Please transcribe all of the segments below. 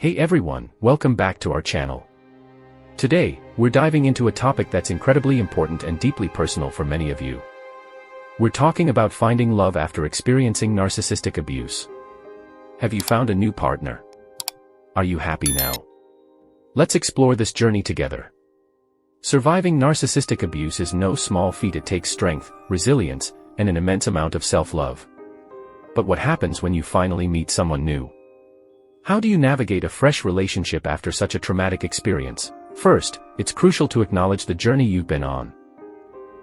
Hey everyone, welcome back to our channel. Today, we're diving into a topic that's incredibly important and deeply personal for many of you. We're talking about finding love after experiencing narcissistic abuse. Have you found a new partner? Are you happy now? Let's explore this journey together. Surviving narcissistic abuse is no small feat. It takes strength, resilience, and an immense amount of self-love. But what happens when you finally meet someone new? How do you navigate a fresh relationship after such a traumatic experience? First, it's crucial to acknowledge the journey you've been on.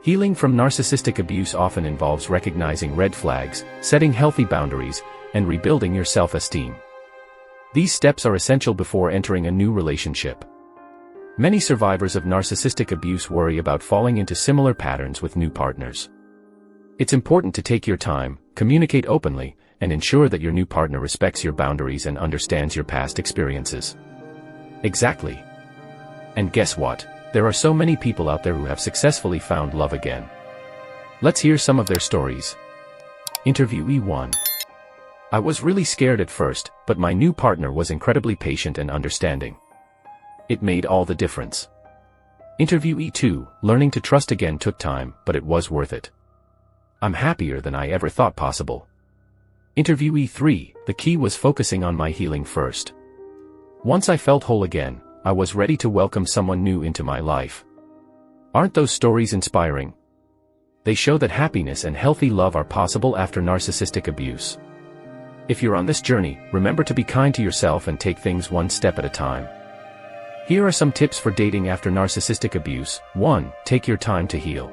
Healing from narcissistic abuse often involves recognizing red flags, setting healthy boundaries, and rebuilding your self-esteem. These steps are essential before entering a new relationship. Many survivors of narcissistic abuse worry about falling into similar patterns with new partners. It's important to take your time, communicate openly, and ensure that your new partner respects your boundaries and understands your past experiences. Exactly. And guess what? There are so many people out there who have successfully found love again. Let's hear some of their stories. Interviewee 1. I was really scared at first, but my new partner was incredibly patient and understanding. It made all the difference. Interviewee 2. Learning to trust again took time, but it was worth it. I'm happier than I ever thought possible. Interviewee 3. The key was focusing on my healing first. Once I felt whole again, I was ready to welcome someone new into my life. Aren't those stories inspiring? They show that happiness and healthy love are possible after narcissistic abuse. If you're on this journey, remember to be kind to yourself and take things one step at a time. Here are some tips for dating after narcissistic abuse. 1. Take your time to heal.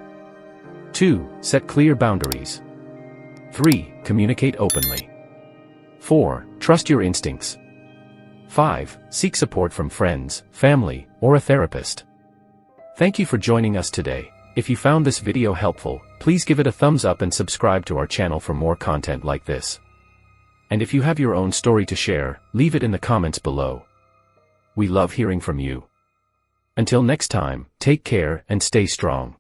2. Set clear boundaries. 3. Communicate openly. 4. Trust your instincts. 5. Seek support from friends, family, or a therapist. Thank you for joining us today. If you found this video helpful, please give it a thumbs up and subscribe to our channel for more content like this. And if you have your own story to share, leave it in the comments below. We love hearing from you. Until next time, take care and stay strong.